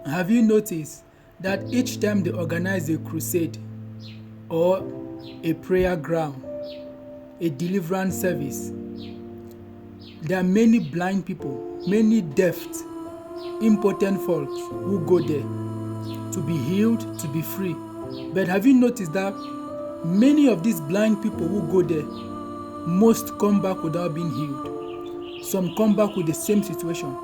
Have you noticed that each time they organize a crusade or a prayer ground, a deliverance service, there are many blind people, many deaf, impotent folks who go there to be healed, to be free. But have you noticed that many of these blind people who go there, most come back without being healed? Some come back with the same situation.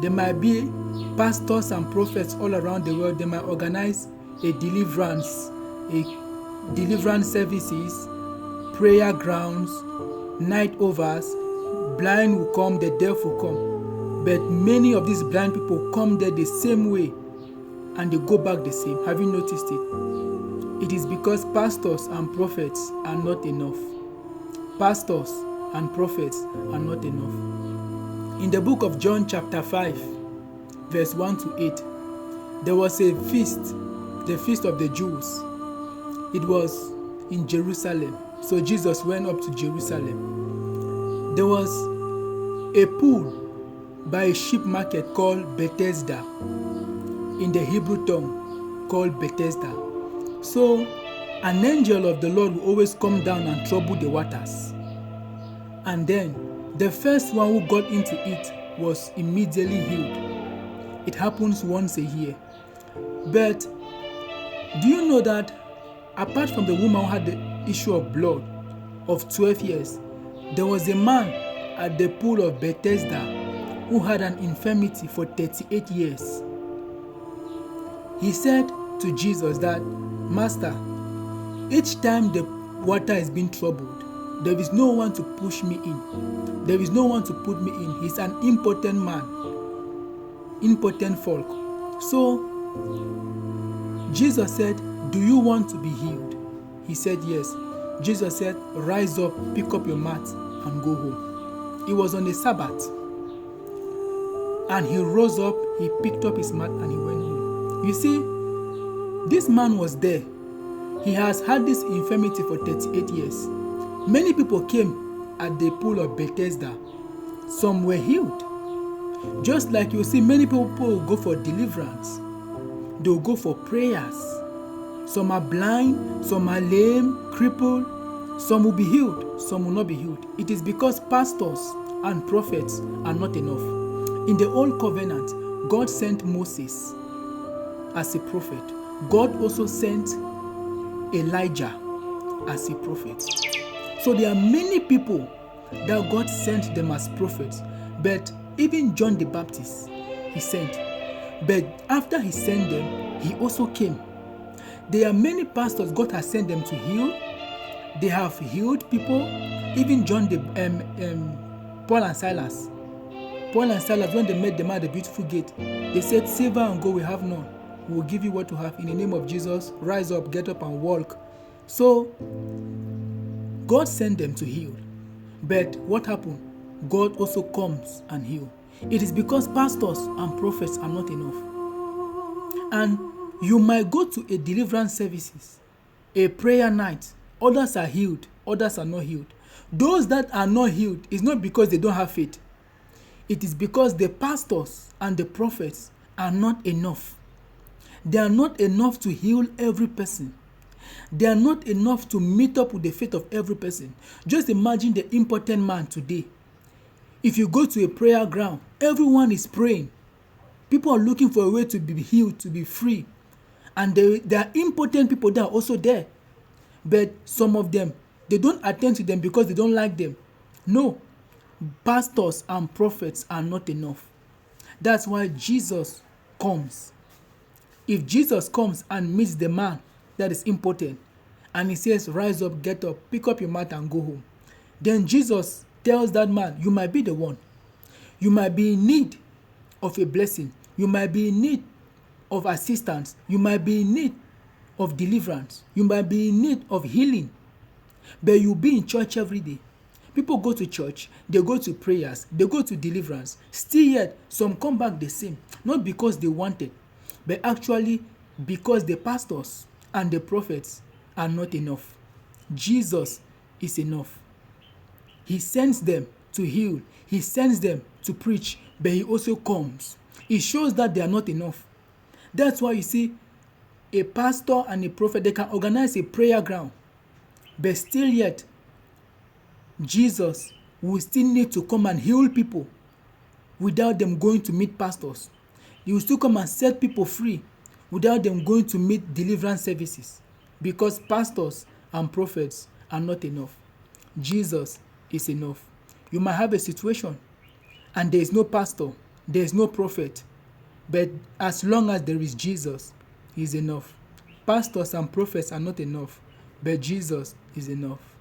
There might be pastors and prophets all around the world. They might organize a deliverance services, prayer grounds, night overs. Blind will come, the deaf will come. But many of these blind people come there the same way and they go back the same. Have you noticed it? It is because pastors and prophets are not enough. Pastors and prophets are not enough. In the book of John chapter 5, verse 1 to 8, there was a feast, the feast of the Jews. It was in Jerusalem. So Jesus went up to Jerusalem. There was a pool by a sheep market called Bethesda, in the Hebrew tongue called Bethesda. So an angel of the Lord will always come down and trouble the waters. And then the first one who got into it was immediately healed. It happens once a year. But do you know that apart from the woman who had the issue of blood of 12 years, there was a man at the pool of Bethesda who had an infirmity for 38 years. He said to Jesus that, Master, each time the water is being troubled, there is no one to push me in. There is no one to put me in. He's an impotent man, impotent folk. So Jesus said, do you want to be healed? He said, yes. Jesus said, rise up, pick up your mat and go home. It was on the Sabbath. And he rose up, he picked up his mat and he went home. You see, this man was there. He has had this infirmity for 38 years. Many people came at the pool of Bethesda. Some were healed. Just like you see, many people will go for deliverance. They will go for prayers. Some are blind, some are lame, crippled. Some will be healed, some will not be healed. It is because pastors and prophets are not enough. In the Old Covenant, God sent Moses as a prophet. God also sent Elijah as a prophet. So there are many people that God sent them as prophets. But even John the Baptist, he sent. But after he sent them, he also came. There are many pastors God has sent them to heal. They have healed people. Even Paul and Silas. Paul and Silas, when they met the man at the beautiful gate, they said, silver and gold we have none. We will give you what you have. In the name of Jesus, rise up, get up and walk. So, God sent them to heal. But what happened? God also comes and heals. It is because pastors and prophets are not enough. And you might go to a deliverance services, a prayer night. Others are healed, others are not healed. Those that are not healed is not because they don't have faith. It is because the pastors and the prophets are not enough. They are not enough to heal every person. They are not enough to meet up with the faith of every person. Just imagine the impotent man today. If you go to a prayer ground, everyone is praying. People are looking for a way to be healed, to be free. And there are impotent people that are also there. But some of them, they don't attend to them because they don't like them. No, pastors and prophets are not enough. That's why Jesus comes. If Jesus comes and meets the man that is impotent, and he says, rise up, get up, pick up your mat and go home, then Jesus tells that man, you might be the one. You might be in need of a blessing. You might be in need of assistance. You might be in need of deliverance. You might be in need of healing. But you'll be in church every day. People go to church, they go to prayers, they go to deliverance. Still yet, some come back the same. Not because they wanted, but actually because the pastors and the prophets are not enough. Jesus is enough. He sends them to heal. He sends them to preach, but he also comes. It shows that they are not enough. That's why you see a pastor and a prophet, they can organize a prayer ground, but still yet Jesus will still need to come and heal people without them going to meet pastors. He will still come and set people free without them going to meet deliverance services, because pastors and prophets are not enough. Jesus is enough. You might have a situation and there is no pastor, there is no prophet, but as long as there is Jesus, he is enough. Pastors and prophets are not enough, but Jesus is enough.